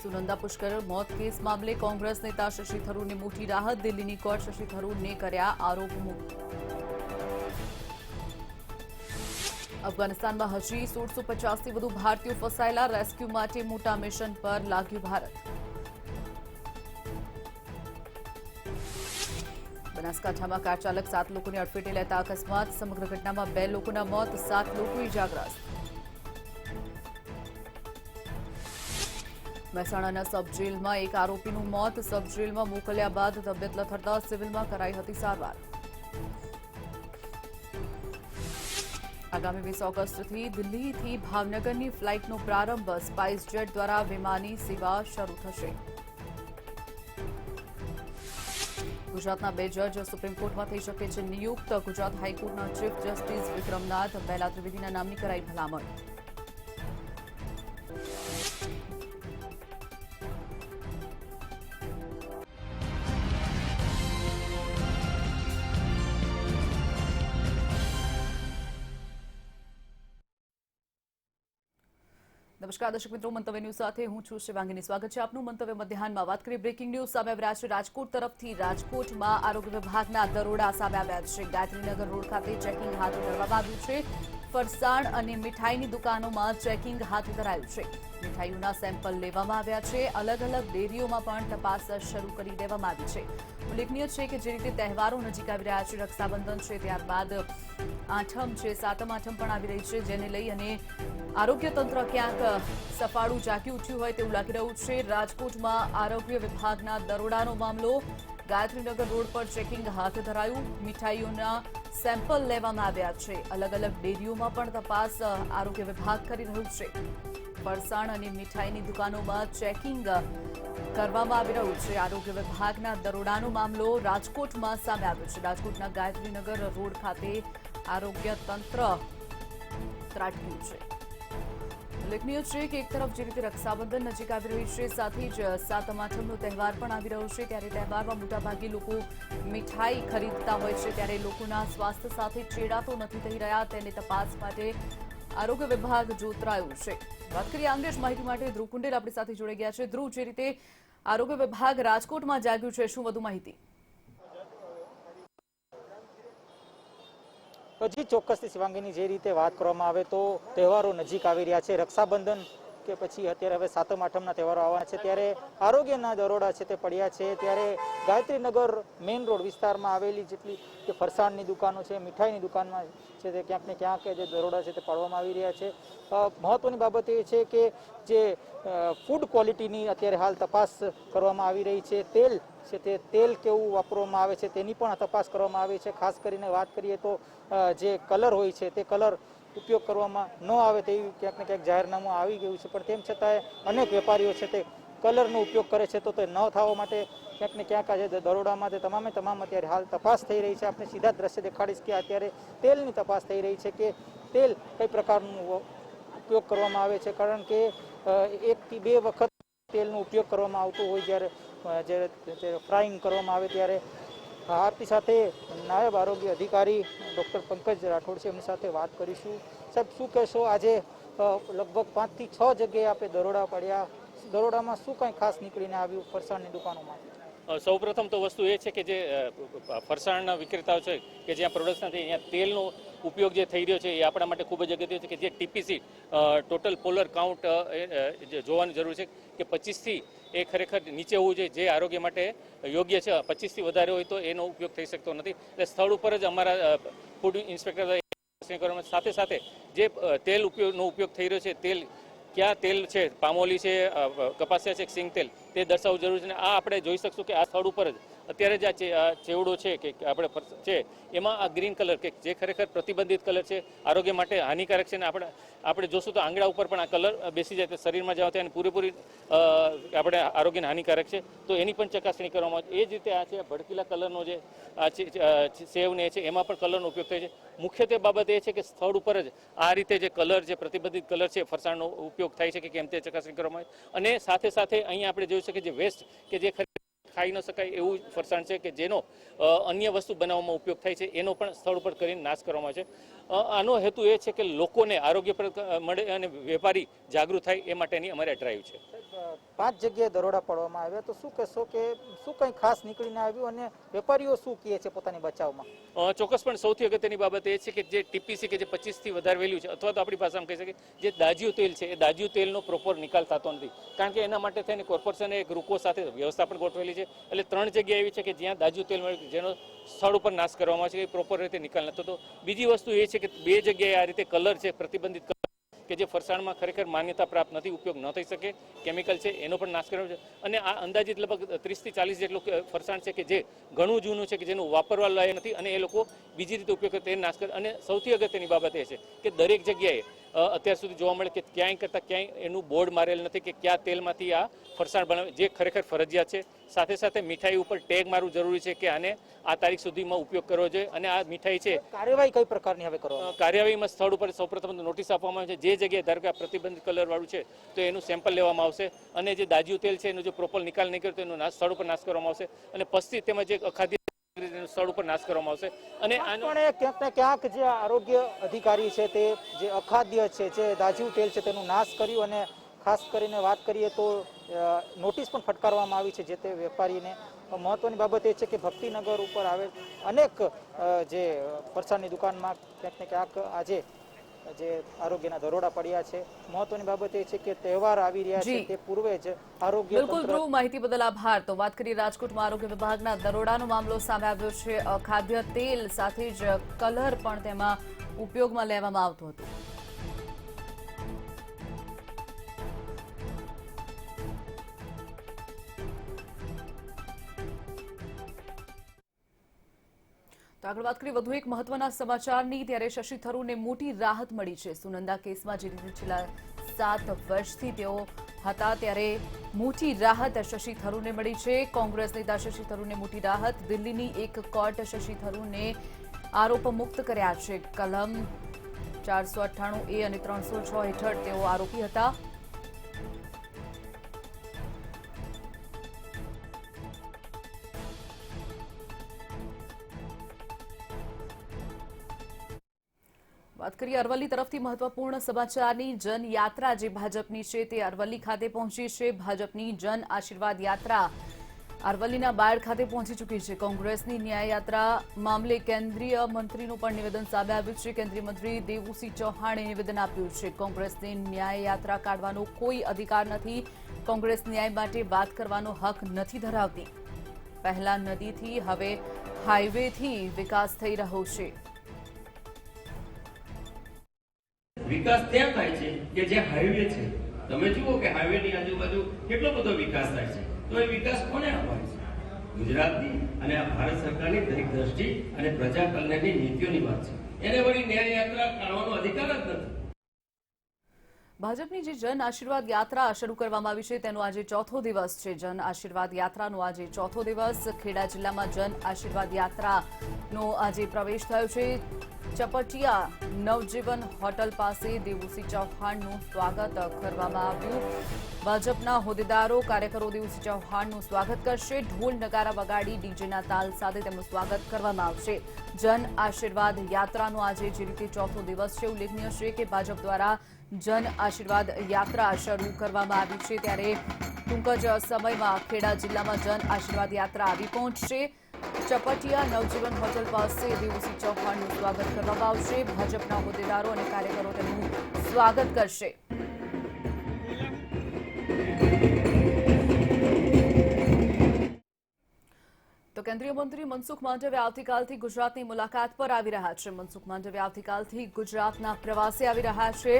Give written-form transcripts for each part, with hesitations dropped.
सुनंदा पुष्कर मौत केस मामले कांग्रेस नेता शशि थरूर ने मोटी राहत। दिल्ली की कोर्ट शशि थरूर ने कर्या आरोप मुक्त। अफगानिस्तान में हजी 1650 થી વધુ ભારતીયો ફસાયેલા। રેસ્ક્યુ માટે મોટા મિશન પર લાગ્યું ભારત। બનાસકાંઠામાં કાર ચાલક 7 લોકોને અડફેટે લેતા અકસ્માત। સમગ્ર ઘટનામાં 2 લોકોના મોત, 7 લોકો ઇજાગ્રસ્ત। મહેસાણાના સબ જેલમાં એક આરોપીનું મોત। સબ જેલમાં મોકલ્યા બાદ તબિયત લથડતા સિવિલમાં કરાઈ હતી સારવાર। આગામી 20 ઓગસ્ટથી દિલ્હીથી ભાવનગરની ફ્લાઇટનો પ્રારંભ। સ્પાઇસ જેટ દ્વારા વિમાની સેવા શરૂ થશે। ગુજરાતના 2 જજ સુપ્રીમ કોર્ટમાં થઈ શકે છે નિયુક્ત। ગુજરાત હાઈકોર્ટના ચીફ જસ્ટિસ વિક્રમનાથ બેલા ત્રિવેદીના નામની કરાઈ ભલામણ। નમસ્કાર દર્શક મિત્રો, મંતવ્ય ન્યૂઝ સાથે હું છું શિવાંગીની। સ્વાગત છે આપનું મંતવ્ય મધ્યાહનમાં। વાત કરીએ બ્રેકિંગ ન્યૂઝ સામે આવ્યા છે રાજકોટ તરફથી। રાજકોટમાં આરોગ્ય વિભાગના દરોડા સામે આવ્યા છે। ગાયત્રીનગર રોડ ખાતે ચેકિંગ હાથ ધરવામાં આવ્યું છે। ફરસાણ અને મીઠાઈની દુકાનોમાં ચેકિંગ હાથ ધરાયું છે। મીઠાઈઓના સેમ્પલ લેવામાં આવ્યા છે। અલગ અલગ ડેરીઓમાં પણ તપાસ શરૂ કરી દેવામાં આવી છે। ઉલ્લેખનીય છે કે જે રીતે તહેવારો નજીક આવી રહ્યા છે, રક્ષાબંધન છે, ત્યારબાદ આઠમ છે, સાતમ આઠમ પણ આવી રહી છે, જેને લઈ અને આરોગ્ય તંત્ર ક્યાંક સફાળું જાગી ઉઠ્યું હોય તેવું લાગી રહ્યું છે। રાજકોટમાં આરોગ્ય વિભાગના દરોડાનો મામલો। ગાયત્રીનગર રોડ પર ચેકિંગ હાથ ધરાયું। મીઠાઈઓના સેમ્પલ લેવામાં આવ્યા છે। અલગ અલગ ડેરીઓમાં પણ તપાસ આરોગ્ય વિભાગ કરી રહ્યું છે। ફરસાણ અને મીઠાઈની દુકાનોમાં ચેકિંગ કરવામાં આવી રહ્યું છે। આરોગ્ય વિભાગના દરોડાનો મામલો રાજકોટમાં સામે આવ્યો છે। રાજકોટના ગાયત્રીનગર રોડ ખાતે આરોગ્ય તંત્ર ત્રાટક્યું છે। ઉલ્લેખનીય છે કે એક તરફ જે રીતે રક્ષાબંધન નજીક આવી રહી છે, સાથે જ સાતમ આઠમનો તહેવાર પણ આવી રહ્યો છે, ત્યારે તહેવારમાં મોટાભાગે લોકો મીઠાઈ ખરીદતા હોય છે, ત્યારે લોકોના સ્વાસ્થ્ય સાથે ચેડા તો નથી થઈ રહ્યા, તેની તપાસ માટે આરોગ્ય વિભાગ જોતરાયું છે। વાત કરીએ અંગે જ માહિતી માટે ધ્રુવ કુંડેલ આપણી સાથે જોડાઈ ગયા છે। ધ્રુવ, જે રીતે આરોગ્ય વિભાગ રાજકોટમાં જાગ્યું છે, શું વધુ માહિતી? હજી ચોક્કસથી શિવાંગીની જે રીતે વાત કરવામાં આવે તો તહેવારો નજીક આવી રહ્યા છે। રક્ષાબંધન કે પછી અત્યારે હવે સાતમ આઠમના તહેવારો આવવાના છે, ત્યારે આરોગ્યના દરોડા છે તે પડ્યા છે। ત્યારે ગાયત્રીનગર મેઇન રોડ વિસ્તારમાં આવેલી જેટલી કે ફરસાણની દુકાનો છે, મીઠાઈની દુકાનમાં છે, તે ક્યાંક ને ક્યાંક જે દરોડા છે તે પાડવામાં આવી રહ્યા છે। મહત્વની બાબત એ છે કે જે ફૂડ ક્વોલિટીની અત્યારે હાલ તપાસ કરવામાં આવી રહી છે। તેલ છે તે તેલ કેવું વાપરવામાં આવે છે તેની પણ તપાસ કરવામાં આવી છે। ખાસ કરીને વાત કરીએ તો જે કલર હોય છે તે કલર ઉપયોગ કરવામાં ન આવે તેવી ક્યાંક ને ક્યાંક જાહેરનામું આવી ગયું છે, પણ તેમ છતાંય અનેક વેપારીઓ છે તે કલરનો ઉપયોગ કરે છે, તો તે ન થવા માટે ક્યાંક ને ક્યાંક આજે દરોડામાં તે તમામ અત્યારે હાલ તપાસ થઈ રહી છે। આપણે સીધા દ્રશ્ય દેખાડીશ કે અત્યારે તેલની તપાસ થઈ રહી છે કે તેલ કઈ પ્રકારનું ઉપયોગ કરવામાં આવે છે, કારણ કે 1 થી 2 વખત તેલનો ઉપયોગ કરવામાં આવતો હોય જ્યારે ફ્રાઈંગ કરવામાં આવે ત્યારે। આપણી સાથે નાયબ આરોગ્ય અધિકારી ડૉક્ટર પંકજ રાઠોડ છે, એમની સાથે વાત કરીશું। સાહેબ, શું કહેશો, આજે લગભગ 5 થી 6 જગ્યાએ આપણે દરોડા પડ્યા, દરોડામાં શું કંઈ ખાસ નીકળીને આવ્યું ફરસાણની દુકાનોમાં? સૌપ્રથમ તો વસ્તુ એ છે કે જે ફરસાણના વિક્રેતાઓ છે કે જ્યાં પ્રોડક્શન થઈ અહીંયા તેલનો ઉપયોગ જે થઈ રહ્યો છે એ આપણા માટે ખૂબ જ અગત્ય છે કે જે ટીપીસી ટોટલ પોલર કાઉન્ટ જોવાની જરૂર છે કે 25થી એ ખરેખર નીચે હોવું જોઈએ, જે આરોગ્ય માટે યોગ્ય છે। 25થી વધારે હોય તો એનો ઉપયોગ થઈ શકતો નથી, એટલે સ્થળ ઉપર જ અમારા ફૂડ ઇન્સ્પેક્ટર સાથે સાથે જે તેલ નો ઉપયોગ થઈ રહ્યો છે, તેલ ક્યાં તેલ છે, પામોલી છે, કપાસિયા છે, સિંગ તેલ, તે દર્શાવવું જરૂરી છે। આ આપણે જોઈ શકશું કે આ સ્થળ ઉપર જ અત્યારે જે આ ચેવડો છે કે આપણે છે એમાં આ ગ્રીન કલર કે જે ખરેખર પ્રતિબંધિત કલર છે, આરોગ્ય માટે હાનિકારક છે, ને આપણે જોશું તો આંગળા ઉપર પણ આ કલર બેસી જાય તો શરીરમાં જાવ ત્યાં પૂરેપૂરી આપણે આરોગ્યને હાનિકારક છે, તો એની પણ ચકાસણી કરવામાં આવે। એ જ રીતે આ છે ભડકીલા કલરનો જે સેવ ને છે એમાં પણ કલરનો ઉપયોગ થાય છે। મુખ્યત્વે બાબત એ છે કે સ્થળ ઉપર જ આ રીતે જે કલર, જે પ્રતિબંધિત કલર છે ફરસાણનો ઉપયોગ થાય છે કે કેમ તે ચકાસણી કરવામાં આવે। અને સાથે સાથે અહીંયા આપણે જોઈ શકીએ જે વેસ્ટ કે જે ખાઈ ન શકાય એવું ફરસાણ છે કે જેનો અન્ય વસ્તુ બનાવવામાં ઉપયોગ થાય છે, એનો પણ સ્થળ ઉપર કરીને નાશ કરવામાં આવે છે। આનો હેતુ એ છે કે લોકોને આરોગ્યપ્રદ મળે અને વેપારી જાગૃત થાય એ માટેની અમારી આ ડ્રાઈવ છે. 5 જગ્યાએ દરોડા પાડવામાં આવ્યા, તો શું કહેશો કે શું કંઈ ખાસ નીકળીને આવ્યું અને વેપારીઓ શું કહે છે પોતાની બચાવમાં? ચોક્કસપણે સૌથી અગત્યની બાબત એ છે કે જે ટીપીસી કે જે 25થી વધારે વેલ્યુ છે, અથવા તો આપણી ભાષામાં કહી શકીએ જે દાજ્યું તેલ છે, એ દાજ્યું તેલનો પ્રોપર નિકાલ થતો નથી. કારણ કે એના માટે થઈને કોર્પોરેશને ગ્રુપો સાથે વ્યવસ્થા પણ ગોઠવેલી છે. એટલે 3 જગ્યા એવી છે કે જ્યાં દાજ્યું તેલ મળે, જેનો સ્થળ ઉપર નાશ કરવામાં આવે છે, એ પ્રોપર રીતે નિકાલ નથી થતો. બીજી વસ્તુ એ છે કે 2 જગ્યાએ આ રીતે કલર છે, પ્રતિબંધિત કે જે ફરસાણમાં ખરેખર માન્યતા પ્રાપ્ત નથી, ઉપયોગ ન થઈ શકે, કેમિકલ છે, એનો પણ નાશ કર્યો છે. અને આ અંદાજિત લગભગ 30થી 40 જેટલું ફરસાણ છે કે જે ઘણું જૂનું છે, કે જેનું વાપરવા લાયક નથી, અને એ લોકો બીજી રીતે ઉપયોગ કરે તે નાશ કરે. અને સૌથી અગત્યની બાબત એ છે કે દરેક જગ્યાએ અત્યાર સુધી જોવા મળે કે ક્યાંય કરતાં ક્યાંય એનું બોર્ડ મારેલ નથી કે કયા તેલમાંથી આ ફરસાણ બનાવે, જે ખરેખર ફરજિયાત છે. સાથે સાથે મીઠાઈ ઉપર ટેગ મારવું જરૂરી છે કે આને આ તારીખ સુધીમાં ઉપયોગ કરવો જોઈએ. અને આ મીઠાઈ છે, કાર્યવાહી કઈ પ્રકારની હવે કરો? કાર્યવાહીમાં સ્થળ ઉપર સૌપ્રથમ નોટિસ આપવામાં આવે છે. જે જગ્યાએ ધારો કે આ પ્રતિબંધિત કલર વાળું છે તો એનું સેમ્પલ લેવામાં આવશે, અને જે દાજ્યું તેલ છે એનો જો પ્રોપર નિકાલ નહીં કરે તો એનો સ્થળ ઉપર નાશ કરવામાં આવશે, અને પસ્તી તેમજ જે અખાદ્ય સ્થળ ઉપર નાશ કરવામાં આવશે. અને પણ ક્યાંક ને ક્યાંક જે આરોગ્ય અધિકારી છે તે જે અખાદ્ય છે, જે દાજ્યું તેલ છે તેનું નાશ કર્યું, અને ખાસ કરીને વાત કરીએ તો નોટિસ પણ ફટકારવામાં આવી છે જે તે વેપારીને. મહત્વની બાબત એ છે કે ભક્તિનગર ઉપર આવેલ અનેક જે ફરસાણની દુકાનમાં ક્યાંક ને ક્યાંક આજે જે આરોગ્યના દરોડા પડ્યા છે. મહત્વની બાબત એ છે કે તહેવાર આવી રહ્યા છે તે પૂર્વે જ આરોગ્ય બિલકુલ ધ્રુવ, માહિતી બદલ આભાર. તો વાત કરીએ રાજકોટમાં આરોગ્ય વિભાગના દરોડાનો મામલો સામે આવ્યો છે. ખાદ્ય તેલ સાથે જ કલર પણ તેમાં ઉપયોગમાં લેવામાં આવતો હતો. તો આગળ વાત કરીએ વધુ એક મહત્વના સમાચારની. ત્યારે શશી થરૂરને મોટી રાહત મળી છે. સુનંદા કેસમાં જે રીતે છેલ્લા 7 વર્ષથી તેઓ હતા, ત્યારે મોટી રાહત શશી થરૂરને મળી છે. કોંગ્રેસ નેતા શશી થરૂરને મોટી રાહત. દિલ્હીની એક કોર્ટ શશી થરૂરને આરોપ મુક્ત કર્યા છે. કલમ 498A અને 306 હેઠળ તેઓ આરોપી હતા. વાત કરીએ અરવલ્લી તરફથી મહત્વપૂર્ણ સમાચારની. જનયાત્રા જે ભાજપની છે તે અરવલ્લી ખાતે પહોંચી છે. ભાજપની જન આશીર્વાદ યાત્રા અરવલ્લીના બાયડ ખાતે પહોંચી ચૂકી છે. કોંગ્રેસની ન્યાય યાત્રા મામલે કેન્દ્રીય મંત્રીનું પણ નિવેદન સામે આવ્યું છે. કેન્દ્રીય મંત્રી દેવુસિંહ ચૌહાણે નિવેદન આપ્યું છે. કોંગ્રેસને ન્યાય યાત્રા કાઢવાનો કોઈ અધિકાર નથી. કોંગ્રેસ ન્યાય માટે વાત કરવાનો હક નથી ધરાવતી. પહેલા નદીથી હવે હાઈવેથી વિકાસ થઈ રહ્યો છે. વિકાસ ત્યાં થાય છે કે જે હાઈવે છે. તમે જુઓ કે હાઈવેની આજુબાજુ કેટલો બધો વિકાસ થાય છે. તો એ વિકાસ કોને આપવાનો છે? ગુજરાતની અને આ ભારત સરકારની દરેક દ્રષ્ટિ અને પ્રજા કલ્યાણની નીતિઓની વાત છે. એને વળી ન્યાય યાત્રા કાઢવાનો અધિકાર જ નથી. ભાજપની જે જન આશીર્વાદ યાત્રા શરૂ કરવામાં આવી છે તેનો આજે 4થો દિવસ છે. જન આશીર્વાદ યાત્રાનો આજે 4થો દિવસ. ખેડા જિલ્લામાં જન આશીર્વાદ યાત્રાનો આજે પ્રવેશ થયો છે. ચપટિયા નવજીવન હોટલ પાસે દેવુસિંહ ચૌહાણનું સ્વાગત કરવામાં આવ્યું. ભાજપના હોદ્દેદારો કાર્યકરો દેવુસિંહ ચૌહાણનું સ્વાગત કરશે. ઢોલ નગારા વગાડી ડીજેના તાલ સાથે તેમનું સ્વાગત કરવામાં આવશે. જન આશીર્વાદ યાત્રાનો આજે જે રીતે 4થો દિવસ છે, ઉલ્લેખનીય છે કે ભાજપ દ્વારા જન આશીર્વાદ યાત્રા શરૂ કરવામાં આવી છે. ત્યારે ટૂંક જ સમયમાં ખેડા જિલ્લામાં જન આશીર્વાદ યાત્રા આવી પહોંચશે. ચપટિયા નવજીવન હોટલ પાસે દેવુસિંહ ચૌહાણનું સ્વાગત કરવામાં આવશે. ભાજપના હોદ્દેદારો અને કાર્યકરો તેમનું સ્વાગત કરશે. તો કેન્દ્રીય મંત્રી મનસુખ માંડવિયા આવતીકાલથી ગુજરાતની મુલાકાત પર આવી રહ્યા છે. મનસુખ માંડવિયા આવતીકાલથી ગુજરાતના પ્રવાસે આવી રહ્યા છે.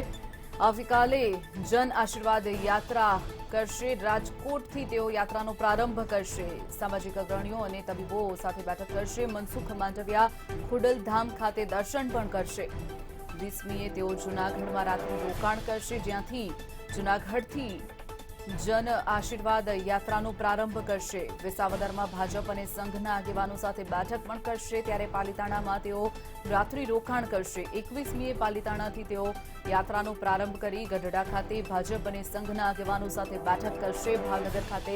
આવતીકાલે જન આશીર્વાદ યાત્રા કરશે. રાજકોટથી તેઓ યાત્રાનો પ્રારંભ કરશે. સામાજિક અગ્રણીઓ અને તબીબો સાથે બેઠક કરશે. મનસુખ માંડવિયા ખોડલધામ ખાતે દર્શન પણ કરશે. 20મીએ તેઓ જૂનાગઢમાં રાત્રિ રોકાણ કરશે, જ્યાંથી જૂનાગઢથી જન આશીર્વાદ યાત્રાનો પ્રારંભ કરશે. વિસાવદરમાં ભાજપ અને સંઘના આગેવાનો સાથે બેઠક પણ કરશે. ત્યારે પાલિતાણામાં તેઓ રાત્રિ રોકાણ કરશે. 21મીએ પાલિતાણાથી તેઓ યાત્રાનો પ્રારંભ કરી ગઢડા ખાતે ભાજપ અને સંઘના આગેવાનો સાથે બેઠક કરશે. ભાવનગર ખાતે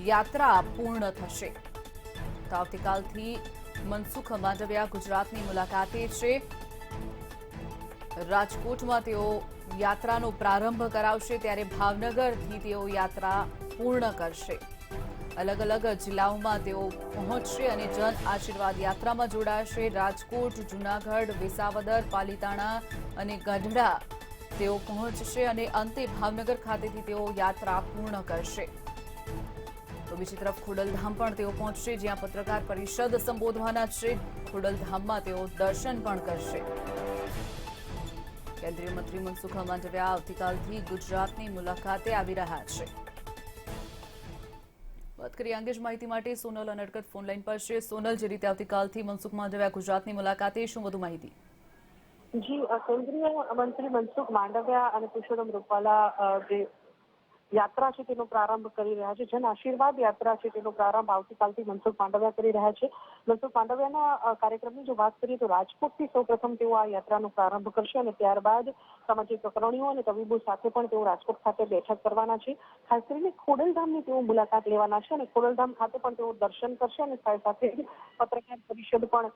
યાત્રા પૂર્ણ થશે. તો આવતીકાલથી મનસુખ માંડવિયા ગુજરાતની મુલાકાતે છે. રાજકોટમાં તેઓ યાત્રાનો પ્રારંભ કરાવશે, ત્યારે ભાવનગરથી તેઓ યાત્રા પૂર્ણ કરશે. અલગ અલગ જિલ્લાઓમાં તેઓ પહોંચશે અને જન આશીર્વાદ યાત્રામાં જોડાશે. રાજકોટ, જૂનાગઢ, વિસાવદર, પાલીતાણા અને ગઢડા તેઓ પહોંચશે અને અંતે ભાવનગર ખાતેથી તેઓ યાત્રા પૂર્ણ કરશે. તો બીજી તરફ ખોડલધામ પણ તેઓ પહોંચશે, જ્યાં પત્રકાર પરિષદ સંબોધવાના છે. ખોડલધામમાં તેઓ દર્શન પણ કરશે. કેન્દ્રીય મંત્રી મનસુખ માંડવિયા આવતીકાલથી ગુજરાતની મુલાકાતે આવી રહ્યા છે. વાત કરીએ અંગે જ માહિતી માટે સોનલ અનડકટ ફોનલાઈન પર છે. સોનલ, જે રીતે આવતીકાલથી મનસુખ માંડવિયા ગુજરાતની મુલાકાતે, શું વધુ માહિતી? જી, કેન્દ્રીય મંત્રી મનસુખ માંડવિયા અને પુરુષોત્તમ રૂપાલા જે યાત્રા છે તેનો પ્રારંભ કરી રહ્યા છે. જન આશીર્વાદ યાત્રા છે તેનો પ્રારંભ આવતીકાલથી મનસુખ માંડવિયા કરી રહ્યા છે. મનસુખ માંડવિયાના કાર્યક્રમની જો વાત કરીએ તો રાજકોટથી સૌપ્રથમ તેઓ આ યાત્રાનો પ્રારંભ કરશે અને ત્યારબાદ સામાજિક અગ્રણીઓ અને તબીબો સાથે પણ તેઓ રાજકોટ ખાતે બેઠક કરવાના છે. ખાસ કરીને ખોડલધામની તેઓ મુલાકાત લેવાના છે અને ખોડલધામ ખાતે પણ તેઓ દર્શન કરશે અને સાથે પત્રકાર પરિષદ પણ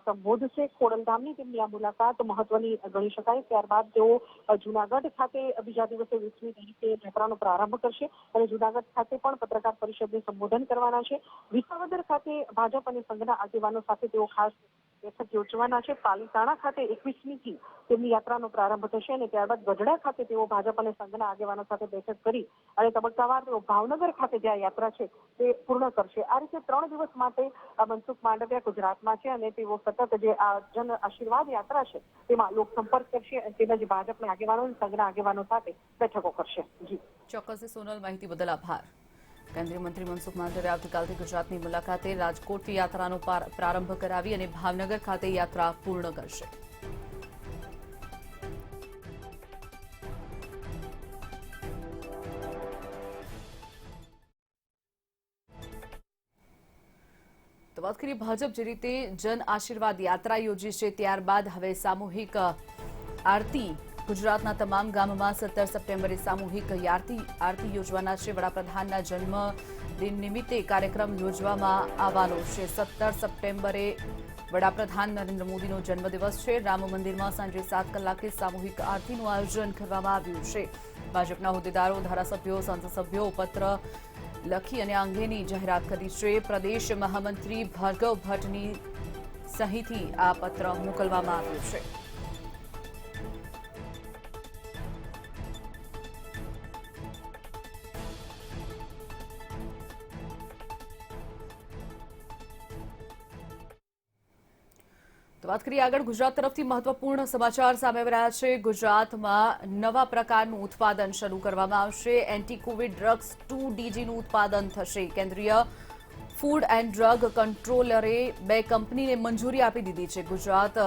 સંબોધશે. ખોડલધામની તેમની આ મુલાકાત મહત્વની ગણી શકાય. ત્યારબાદ તેઓ જૂનાગઢ ખાતે બીજા દિવસે 20મી તારીખે યાત્રાનો પ્રારંભ કરશે અને જૂનાગઢ ખાતે પણ પત્રકાર પરિષદને સંબોધન કરવાના છે. વિસાવદર ખાતે ભાજપ અને સંઘના આગેવાનો સાથે તેઓ ખાસ બેઠક યોજવાના છે. પાલીતાણા ખાતે 21મીથી તેમની યાત્રાનો પ્રારંભ થશે અને ત્યારબાદ ગઢડા ખાતે તેઓ ભાજપ અને સંઘના આગેવાનો સાથે બેઠક કરી અને તબક્કાવાર તેઓ ભાવનગર ખાતે જે આ યાત્રા છે તે પૂર્ણ કરશે. આ રીતે 3 દિવસ માટે મનસુખ માંડવિયા ગુજરાતમાં છે અને તેઓ સતત જે આ જન આશીર્વાદ યાત્રા છે તેમાં લોકસંપર્ક કરશે અને તેમજ ભાજપના આગેવાનો અને સંઘના આગેવાનો સાથે બેઠકો કરશે. જી ચોક્કસ સોનલ, માહિતી બદલ આભાર. કેન્દ્રીય મંત્રી મનસુખ માંડવિયા આવતીકાલથી ગુજરાતની મુલાકાતે રાજકોટથી યાત્રાનો પ્રારંભ કરાવી અને ભાવનગર ખાતે યાત્રા પૂર્ણ કરશે. તો વાત કરીએ ભાજપ જે રીતે જન આશીર્વાદ યાત્રા યોજી છે, ત્યારબાદ હવે સામૂહિક આરતી ગુજરાતના તમામ ગામમાં 17 સપ્ટેમ્બરે સામૂહિક આરતી યોજવાના છે. વડાપ્રધાનના જન્મદિન નિમિત્તે કાર્યક્રમ યોજવામાં આવવાનો છે. 17 સપ્ટેમ્બરે વડાપ્રધાન નરેન્દ્ર મોદીનો જન્મદિવસ છે. રામ મંદિરમાં સાંજે 7 કલાકે સામૂહિક આરતીનું આયોજન કરવામાં આવ્યું છે. ભાજપના હોદ્દેદારો, ધારાસભ્યો, સંસદ સભ્યો પત્ર લખી અને આ અંગેની જાહેરાત કરી છે. પ્રદેશ મહામંત્રી ભાર્ગવ ભટ્ટની સહીથી આ પત્ર મોકલવામાં આવ્યો છે. તો વાત કરીએ આગળ ગુજરાત તરફથી મહત્વપૂર્ણ સમાચાર સામે આવી રહ્યા છે. ગુજરાતમાં નવા પ્રકારનું ઉત્પાદન શરૂ કરવામાં આવશે. એન્ટી કોવિડ ડ્રગ્સ 2DGનું ઉત્પાદન થશે. કેન્દ્રીય ફૂડ એન્ડ ડ્રગ કંટ્રોલરે 2 કંપનીને મંજૂરી આપી દીધી છે. ગુજરાત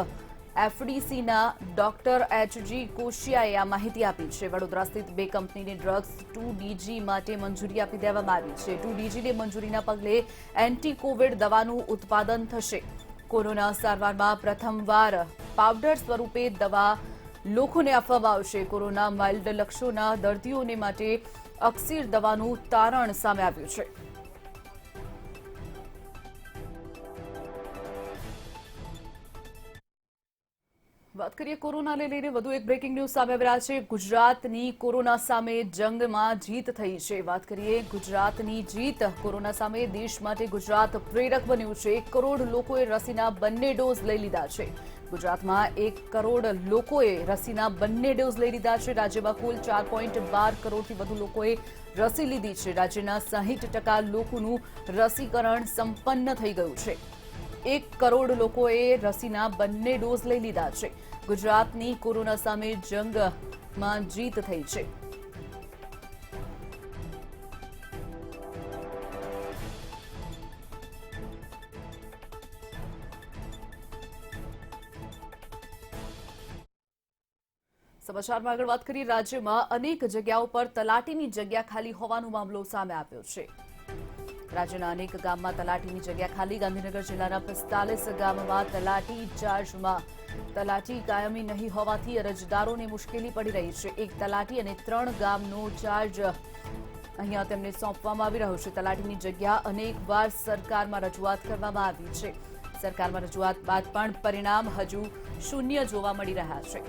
એફડીસીના ડોક્ટર HG કોશિયાએ આ માહિતી આપી છે. વડોદરા સ્થિત 2 કંપનીને ડ્રગ્સ 2DG માટે મંજૂરી આપી દેવામાં આવી છે. 2DGને મંજૂરીના પગલે એન્ટી કોવિડ દવાનું ઉત્પાદન થશે. કોરોના સારવારમાં પ્રથમવાર પાવડર સ્વરૂપે દવા લોકોને આપવામાં આવશે. કોરોના માઇલ્ડ લક્ષણોના દર્દીઓને માટે અક્સિર દવાનું તારણ સામે આવ્યું છે. વાત કરીએ કોરોનાને લઈને વધુ એક બ્રેકિંગ ન્યૂઝ સામે આવી રહ્યા છે. ગુજરાતની કોરોના સામે જંગમાં જીત થઈ છે. વાત કરીએ ગુજરાતની જીત કોરોના સામે દેશ માટે ગુજરાત પ્રેરક બન્યું છે. 1 કરોડ લોકોએ રસીના બંને ડોઝ લઈ લીધા છે. ગુજરાતમાં 1 કરોડ લોકોએ રસીના બંને ડોઝ લઈ લીધા છે. રાજ્યમાં કુલ 4.12 કરોડથી વધુ લોકોએ રસી લીધી છે. રાજ્યના 60% લોકોનું રસીકરણ સંપન્ન થઈ ગયું છે. 1 કરોડ લોકોએ રસીના બંને ડોઝ લઈ લીધા છે. ગુજરાતની કોરોના સામે જંગમાં જીત થઈ છે. સમાચારમાં આગળ વાત કરીએ. રાજ્યમાં અનેક જગ્યાઓ પર તલાટીની જગ્યા ખાલી હોવાનો મામલો સામે આવ્યો છે. રાજ્યના અનેક ગામમાં તલાટીની જગ્યા ખાલી. ગાંધીનગર જિલ્લાના 45 ગામમાં તલાટી ચાર્જમાં તલાટી કાયમી નહીં હોવાથી અરજદારોને મુશ્કેલી પડી રહી છે. 1 તલાટી અને 3 ગામનો ચાર્જ અહીંયા તેમને સોંપવામાં આવી રહ્યો છે. તલાટીની જગ્યા અનેકવાર સરકારમાં રજૂઆત કરવામાં આવી છે. સરકારમાં રજૂઆત બાદ પણ પરિણામ હજુ શૂન્ય જોવા મળી રહ્યા છે.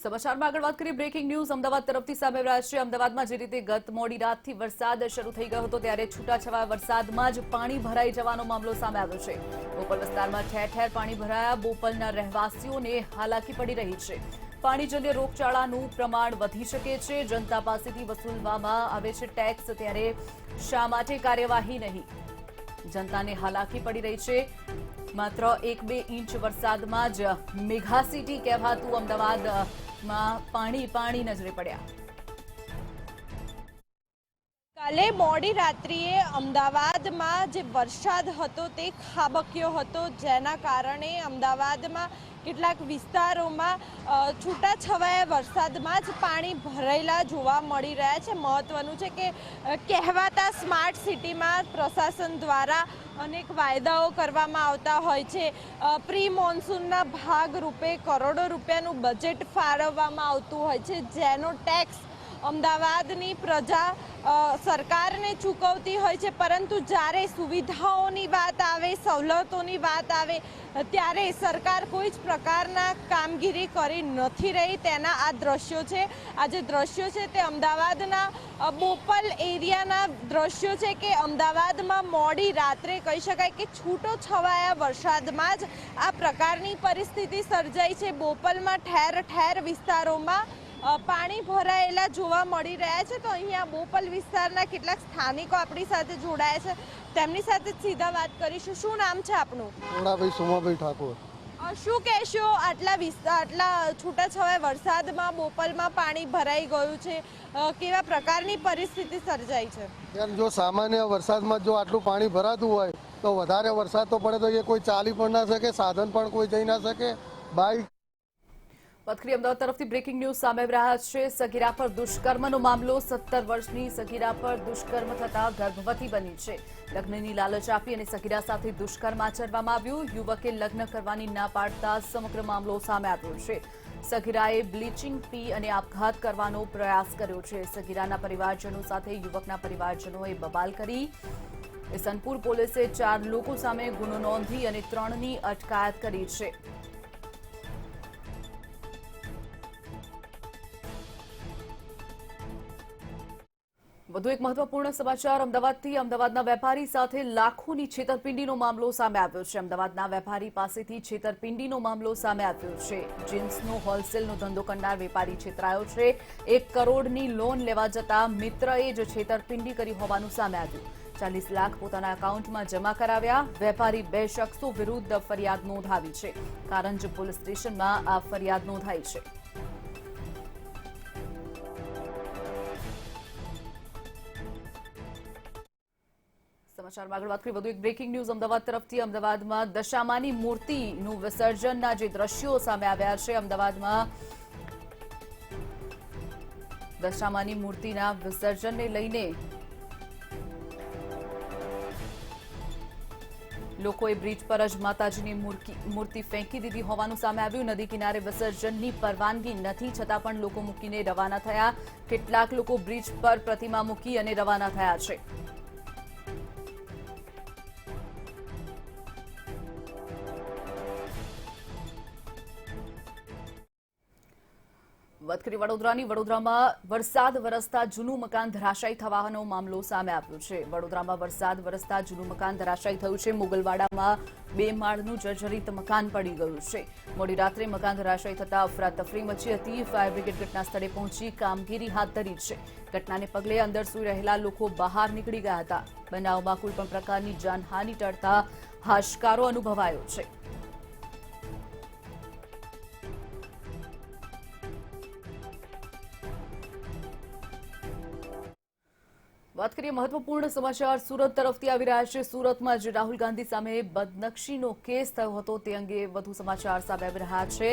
સમાચારમાં આગળ વાત કરીએ બ્રેકિંગ ન્યૂઝ અમદાવાદ તરફથી સામે રહ્યા છે। અમદાવાદમાં જે રીતે ગત મોડી રાતથી વરસાદ શરૂ થઈ ગયો હતો ત્યારે છૂટાછવાયા વરસાદમાં જ પાણી ભરાઈ જવાનો મામલો સામે આવ્યો છે। બોપલ વિસ્તારમાં ઠેર ઠેર પાણી ભરાયા બોપલના રહેવાસીઓને હાલાકી પડી રહી છે। પાણીજન્ય રોગચાળાનું પ્રમાણ વધી શકે છે। જનતા પાસેથી વસૂલવામાં આવે છે ટેક્સ, ત્યારે શા માટે કાર્યવાહી નહીં? જનતાને હાલાકી પડી રહી છે। માત્ર 1-2 ઇંચ વરસાદમાં જ મેગા સિટી કહેવાતું અમદાવાદમાં પાણી નજરે પડ્યા। કાલે મોડી રાત્રિએ અમદાવાદમાં જે વરસાદ હતો તે ખાબક્યો હતો, જેના કારણે અમદાવાદમાં કેટલાક વિસ્તારોમાં છૂટાછવાયા વરસાદમાં જ પાણી ભરાયેલા જોવા મળી રહ્યા છે। મહત્વનું છે કે કહેવાતા સ્માર્ટ સિટીમાં પ્રશાસન દ્વારા અનેક વાયદાઓ કરવામાં આવતા હોય છે। પ્રી મોન્સૂનના ભાગરૂપે કરોડો રૂપિયાનું બજેટ ફાળવવામાં આવતું હોય છે, જેનો ટેક્સ અમદાવાદની પ્રજા સરકારને ચૂકવતી હોય છે। પરંતુ જ્યારે સુવિધાઓની વાત આવે, સવલતોની વાત આવે, ત્યારે સરકાર કોઈ જ પ્રકારના કામગીરી કરી નથી રહી। તેના આ દ્રશ્યો છે। આ જે દ્રશ્યો છે તે અમદાવાદના બોપલ એરિયાના દ્રશ્યો છે કે અમદાવાદમાં મોડી રાત્રે કહી શકાય કે છૂટો છવાયા વરસાદમાં જ આ પ્રકારની પરિસ્થિતિ સર્જાઈ છે। બોપલમાં ઠેર ઠેર વિસ્તારોમાં પાણી ભરાયેલા જોવા મળી રહ્યા છે। તો અહીંયા બોપલ વિસ્તારના કેટલાક સ્થાનિકો આપણી સાથે જોડાયા છે, તેમની સાથે સીધા વાત કરીશું। શું નામ છે આપનું? ભાઈ સોમાભાઈ ઠાકોર। શું કહેશો, આટલા છૂટાછવાયા વરસાદમાં બોપલમાં પાણી ભરાઈ ગયું છે, કેવા પ્રકારની પરિસ્થિતિ સર્જાઈ છે? જો સામાન્ય વરસાદમાં જો આટલું પાણી ભરાતું હોય તો વધારે વરસાદ તો પડે તો એ કોઈ ચાલી પણ ના શકે, સાધન પણ કોઈ જઈ ના શકે। બાઇક પથરી અમદાવાદ તરફથી બ્રેકિંગ ન્યૂઝ સામે રહ્યા છે। સગીરા પર દુષ્કર્મનો મામલો। 17 વર્ષની સગીરા પર દુષ્કર્મ થતા ગર્ભવતી બની છે। લગ્નની લાલચ આપી અને સગીરા સાથે દુષ્કર્મ આચરવામાં આવ્યું। યુવકે લગ્ન કરવાની ના પાડતા સમગ્ર મામલો સામે આવ્યો છે। સગીરાએ બ્લીચિંગ પી અને આપઘાત કરવાનો પ્રયાસ કર્યો છે। સગીરાના પરિવારજનો સાથે યુવકના પરિવારજનોએ બબાલ કરી। ઇસનપુર પોલીસે 4 લોકો સામે ગુનો નોંધી અને 3ની અટકાયત કરી છે। વધુ એક મહત્વપૂર્ણ સમાચાર અમદાવાદથી। અમદાવાદના વેપારી સાથે લાખોની છેતરપિંડીનો મામલો સામે આવ્યો છે। અમદાવાદના વેપારી પાસેથી છેતરપિંડીનો મામલો સામે આવ્યો છે। જીન્સનો હોલસેલનો ધંધો કરનાર વેપારી છેતરાયો છે। 1 કરોડની લોન લેવા જતા મિત્રએ જ છેતરપિંડી કરી હોવાનું સામે આવ્યું। 40 લાખ પોતાના એકાઉન્ટમાં જમા કરાવ્યા। વેપારી 2 શખ્સો વિરુદ્ધ ફરિયાદ નોંધાવી છે। કારંજ પોલીસ સ્ટેશનમાં આ ફરિયાદ નોંધાઈ છે। સમાચારમાં આગળ વાત કરીએ વધુ એક બ્રેકિંગ ન્યૂઝ અમદાવાદ તરફથી। અમદાવાદમાં દશામાની મૂર્તિનું વિસર્જનના જે દ્રશ્યો સામે આવ્યા છે। અમદાવાદમાં દશામાની મૂર્તિના વિસર્જનને લઈને લોકોએ બ્રિજ પર જ માતાજીની મૂર્તિ ફેંકી દીધી હોવાનું સામે આવ્યું। નદી કિનારે વિસર્જનની પરવાનગી નથી, છતાં પણ લોકો મૂકીને રવાના થયા। કેટલાક લોકો બ્રિજ પર પ્રતિમા મૂકી અને રવાના થયા છે। વાત કરીએ વડોદરાની। વડોદરામાં વરસાદ વરસતા જૂનું મકાન ધરાશાયી થવાનો મામલો સામે આવ્યો છે। વડોદરામાં વરસાદ વરસતા જૂનું મકાન ધરાશાયી થયું છે। મુગલવાડામાં 2 માળનું જર્જરિત મકાન પડી ગયું છે। મોડી રાત્રે મકાન ધરાશાયી થતા અફરાતફરી મચી હતી। ફાયર બ્રિગેડ ઘટના સ્થળે પહોંચી કામગીરી હાથ ધરી છે। ઘટનાને પગલે અંદર સૂઈ રહેલા લોકો બહાર નીકળી ગયા હતા। બનાવમાં કોઈ પણ પ્રકારની જાનહાનિ ટળતા હાશકારો અનુભવાયો છે। વાત કરીએ મહત્વપૂર્ણ સમાચાર સુરત તરફથી આવી રહ્યા છે। સુરતમાં જે રાહુલ ગાંધી સામે બદનક્ષીનો કેસ થયો હતો તે અંગે વધુ સમાચાર સામે આવી રહ્યા છે।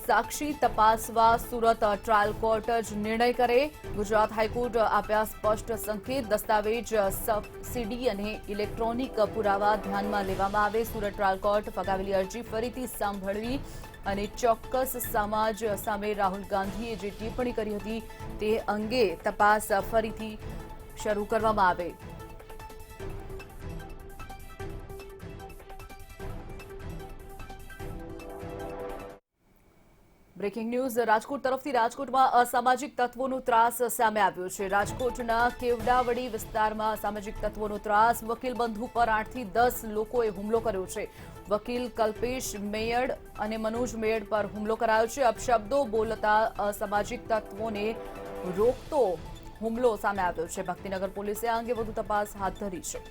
સાક્ષી તપાસવા સુરત ટ્રાયલ કોર્ટ જ નિર્ણય કરે। ગુજરાત હાઈકોર્ટ આપ્યા સ્પષ્ટ સંકેત। દસ્તાવેજ, સબસિડી અને ઇલેક્ટ્રોનિક પુરાવા ધ્યાનમાં લેવામાં આવે। સુરત ટ્રાયલ કોર્ટ ફગાવેલી અરજી ફરીથી સાંભળવી અને ચોક્કસ સમાજ સામે રાહુલ ગાંધીએ જે ટિપ્પણી કરી હતી તે અંગે તપાસ ફરીથી શરૂ કરવામાં આવે। બ્રેકિંગ ન્યૂઝ રાજકોટ તરફથી રાજકોટમાં અસામાજિક તત્વોનો ત્રાસ સામે આવ્યો છે. રાજકોટના કેવડાવડી વિસ્તારમાં અસામાજિક તત્વોનો ત્રાસ. વકીલ બંધુ પર 8 થી 10 લોકોએ હુમલો કર્યો છે. વકીલ કલ્પેશ મેયડ અને મનોજ મેયડ પર હુમલો કરાયો છે. અપશબ્દો બોલતા અસામાજિક તત્વોને રોકતો હુમલો સામે આવ્યો છે. ભક્તિનગર પોલીસે આ અંગે વધુ તપાસ હાથ ધરી છે.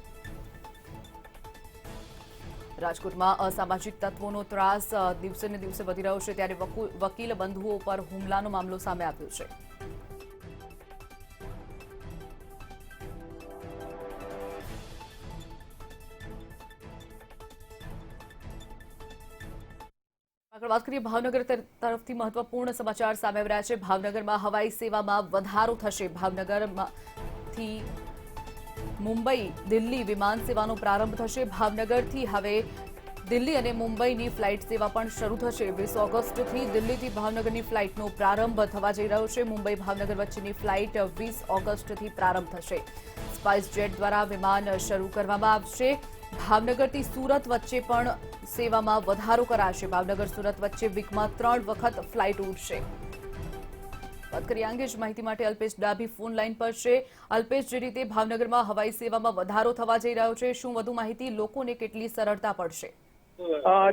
રાજકોટમાં અસામાજિક તત્વોનો ત્રાસ દિવસે ને દિવસે વધી રહ્યો છે, ત્યારે વકીલ બંધુઓ પર હુમલાનો મામલો સામે આવ્યો છે. આગળ વાત કરીએ ભાવનગર તરફથી મહત્વપૂર્ણ સમાચાર સામે આવી રહ્યા છે. ભાવનગરમાં હવાઈ સેવામાં વધારો થશે. ભાવનગરથી મુંબઈ દિલ્હી વિમાન સેવાનો પ્રારંભ થશે. ભાવનગરથી હવે દિલ્હી અને મુંબઈની ફ્લાઇટ સેવા પણ શરૂ થશે. 20 ઓગસ્ટથી દિલ્હીથી ભાવનગરની ફ્લાઇટનો પ્રારંભ થવા જઈ રહ્યો છે. મુંબઈ ભાવનગર વચ્ચેની ફ્લાઇટ 20 ઓગસ્ટથી પ્રારંભ થશે. સ્પાઇસ જેટ દ્વારા વિમાન શરૂ કરવામાં આવશે. ભાવનગરથી સુરત વચ્ચે પણ સેવામાં વધારો કરાશે. ભાવનગર સુરત વચ્ચે વીકમાં 3 વખત ફ્લાઇટ ઉડશે. વાત કરીએ અંગે જ માહિતી માટે અલ્પેશ ડાભી ફોન લાઈન પર છે. અલ્પેશ, જે રીતે ભાવનગરમાં હવાઈ સેવામાં વધારો થવા જઈ રહ્યો છે, શું વધુ માહિતી? લોકોને કેટલી સરળતા પડશે?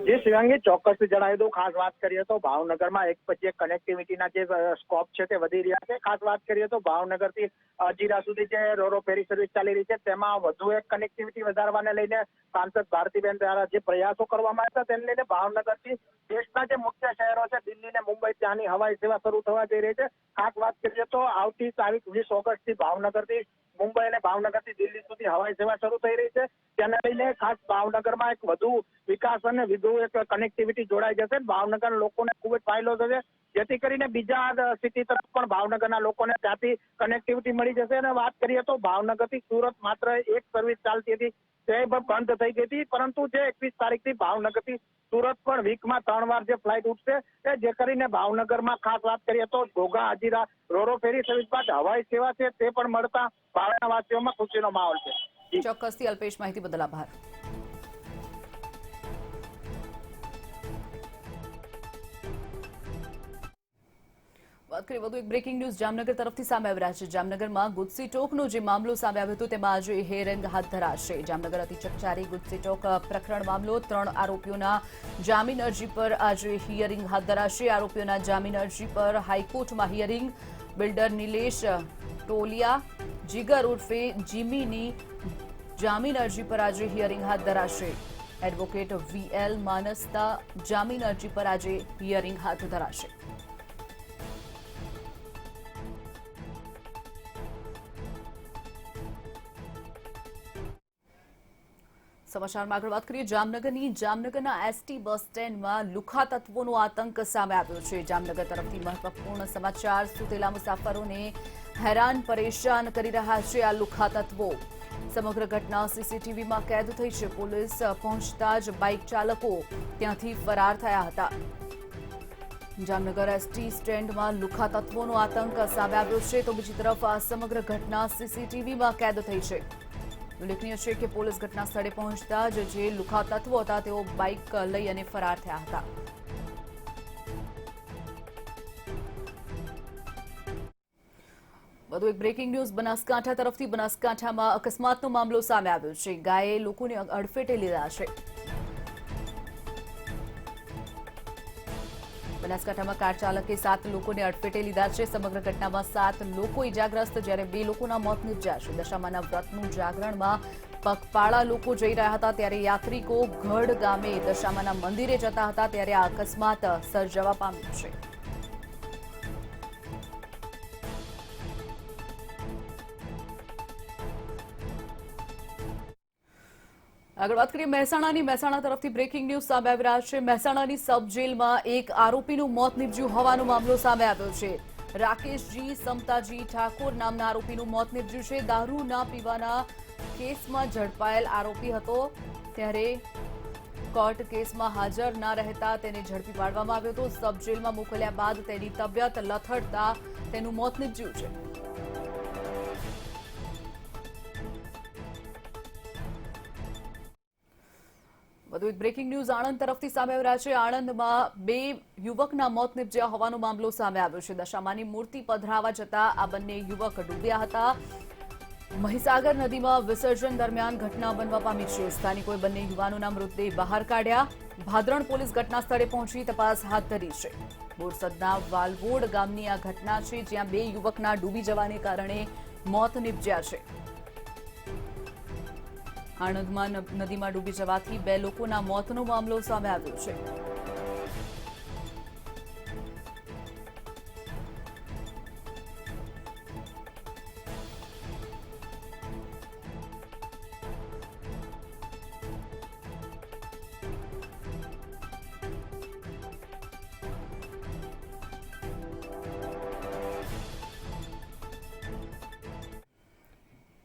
જે શિવાંગી ચોક્કસ જણાવી દઉં. ખાસ વાત કરીએ તો ભાવનગરમાં એક પછી એક કનેક્ટિવિટીના જે સ્કોપ છે તે વધી રહ્યા છે. ખાસ વાત કરીએ તો ભાવનગરથી અજીરા સુધી જે રોરો ફેરી સર્વિસ ચાલી રહી છે તેમાં વધુ એક કનેક્ટિવિટી વધારવાને લઈને સાંસદ ભારતીબેન દ્વારા જે પ્રયાસો કરવામાં આવ્યા તેને લઈને ભાવનગરથી દેશના જે મુખ્ય શહેરો છે દિલ્હી ને મુંબઈ ત્યાંની હવાઈ સેવા શરૂ થવા જઈ રહી છે. ખાસ વાત કરીએ તો આવતી તારીખ 20 ઓગસ્ટથી ભાવનગરથી મુંબઈ અને ભાવનગરથી દિલ્હી સુધી હવાઈ સેવા શરૂ થઈ રહી છે. તેને લઈને ખાસ ભાવનગરમાં એક વધુ વિકાસ અને વધુ એક કનેક્ટિવિટી જોડાઈ જશે. ભાવનગર લોકોને ખૂબ જ ફાયદો થશે, જેથી કરીને બીજા સિટી તરફ પણ ભાવનગરના લોકોને ત્યાંથી કનેક્ટિવિટી મળી જશે. અને વાત કરીએ તો ભાવનગરથી સુરત માત્ર એક સર્વિસ ચાલતી હતી તે બંધ થઈ ગઈ હતી, પરંતુ જે 21 તારીખથી ભાવનગરથી સુરત પણ વીકમાં 3 વાર જે ફ્લાઇટ ઉઠશે, જે કરીને ભાવનગરમાં ખાસ વાત કરીએ તો ઘોઘા હજીરા રોરો ફેરી સર્વિસ બાદ હવાઈ સેવા છે તે પણ મળતા ભાવનગરવાસીઓમાં ખુશીનો માહોલ છે. ચોક્કસથી અલ્પેશ, માહિતી બદલ આભાર. વાત કરીએ વધુ એક બ્રેકિંગ ન્યૂઝ જામનગર તરફથી સામે આવી રહ્યા છે. જામનગરમાં ગુજસી ટોકનો જે મામલો સામે આવ્યો હતો તેમાં આજે હિયરિંગ હાથ ધરાશે. જામનગર અતિ ચકચારી ગુજસી ટોક પ્રકરણ મામલો 3 આરોપીઓના જામીન અરજી પર આજે હિયરિંગ હાથ ધરાશે. આરોપીઓના જામીન અરજી પર હાઈકોર્ટમાં હિયરિંગ. બિલ્ડર નિલેશ ટોલિયા જીગર ઉર્ફે જીમીની જામીન અરજી પર આજે હિયરિંગ હાથ ધરાશે. એડવોકેટ VL માનસતા જામીન અરજી પર આજે હિયરિંગ હાથ ધરાશે. સમાચારમાં આગળ વાત કરીએ જામનગરના ST બસ સ્ટેન્ડમાં લુખ્ખા તત્વોનો આતંક સામે આવ્યો છે. જામનગર તરફથી મહત્વપૂર્ણ સમાચાર. સુતેલા મુસાફરોને હેરાન પરેશાન કરી રહ્યા છે આ લુખ્ખા તત્વો. સમગ્ર ઘટના CCTVમાં કેદ થઈ છે. પોલીસ પહોંચતા જ બાઇક ચાલકો ત્યાંથી ફરાર થયા હતા. જામનગર ST સ્ટેન્ડમાં લુખ્ખા તત્વોનો આતંક સામે આવ્યો છે, તો બીજી તરફ આ સમગ્ર ઘટના CCTVમાં કેદ થઈ છે. ઉલ્લેખનીય છે કે પોલીસ ઘટના સ્થળે પહોંચતા જ જે લુખ્ખા તત્વો હતા તેઓ બાઇક લઈ અને ફરાર થયા હતા. વધુ એક બ્રેકિંગ ન્યૂઝ બનાસકાંઠા તરફથી. બનાસકાંઠામાં અકસ્માતનો મામલો સામે આવ્યો છે. ગાયે લોકોને અડફેટે લીધા છે. બનાસકાંઠામાં કાર ચાલકે 7 લોકોને અડફેટે લીધા છે. સમગ્ર ઘટનામાં 7 લોકો ઇજાગ્રસ્ત, જ્યારે 2 લોકોના મોત નીપજ્યા છે. દશામાના વ્રતનું જાગરણમાં પગપાળા લોકો જઈ રહ્યા હતા ત્યારે યાત્રિકો ગઢ ગામે દશામાના મંદિરે જતા હતા ત્યારે આ અકસ્માત સર્જવા પામ્યો છે. આગળ વાત કરીએ મહેસાણા તરફથી બ્રેકિંગ ન્યૂઝ સામે આવી રહ્યા છે. મહેસાણાની સબ જેલમાં એક આરોપીનું મોત નીપજ્યું હોવાનો મામલો સામે આવ્યો છે. રાકેશજી સમતાજી ઠાકોર નામના આરોપીનું મોત નીપજ્યું છે. દારૂ ના પીવાના કેસમાં ઝડપાયેલ આરોપી હતો, ત્યારે કોર્ટ કેસમાં હાજર ના રહેતા તેને ઝડપી પાડવામાં આવ્યો હતો. સબ જેલમાં મોકલ્યા બાદ તેની તબિયત લથડતા તેનું મોત નીપજ્યું છે. વધુ એક બ્રેકિંગ ન્યૂઝ આણંદ તરફથી સામે આવી રહ્યા છે. આણંદમાં 2 યુવકના મોત નિપજ્યા હોવાનો મામલો સામે આવ્યો છે. દશામાની મૂર્તિ પધરાવા જતા આ બંને યુવક ડૂબ્યા હતા. મહીસાગર નદીમાં વિસર્જન દરમિયાન ઘટના બનવા પામી છે. સ્થાનિકોએ બંને યુવાનોના મૃતદેહ બહાર કાઢ્યા. ભાદરણ પોલીસ ઘટના સ્થળે પહોંચી તપાસ હાથ ધરી છે. બોરસદના વાલવોડ ગામની આ ઘટના છે, જ્યાં 2 યુવકના ડૂબી જવાને કારણે મોત નિપજ્યા છે. આણંદમાં નદીમાં ડૂબી જવાથી 2 લોકોના મોતનો મામલો સામે આવ્યો છે.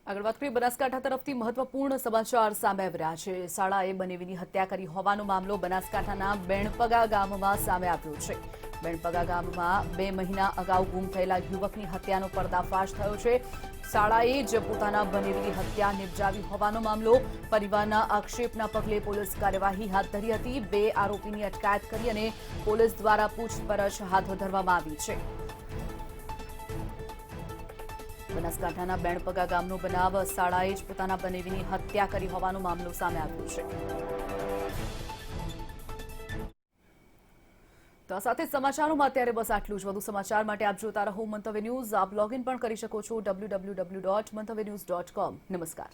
આગળ વાત કરીએ બનાસકાંઠા તરફથી મહત્વપૂર્ણ સમાચાર સામે આવી રહ્યા છે. શાળાએ બનેવીની હત્યા કરી હોવાનો મામલો બનાસકાંઠાના બેણપગા ગામમાં સામે આવ્યો છે. બેણપગા ગામમાં 2 મહિના અગાઉ ગુમ થયેલા યુવકની હત્યાનો પર્દાફાશ થયો છે. શાળાએ જ પોતાના બનેવીની હત્યા નિપજાવી હોવાનો મામલો. પરિવારના આક્ષેપના પગલે પોલીસ કાર્યવાહી હાથ ધરી હતી. 2 આરોપીની અટકાયત કરી અને પોલીસ દ્વારા પૂછપરછ હાથ ધરવામાં આવી છે. બનાસકાંઠાના બેણપગા ગામનો બનાવ. શાળાએ જ પોતાના બનેવીની હત્યા કરી હોવાનો મામલો સામે આવ્યો છે. તો આ સાથે સમાચારોમાં અત્યારે બસ આટલું જ. વધુ સમાચાર માટે આપ જોતા રહો મંતવ્ય ન્યૂઝ. આપ લોગિન પણ કરી શકો છો www.mantavynews.com. નમસ્કાર.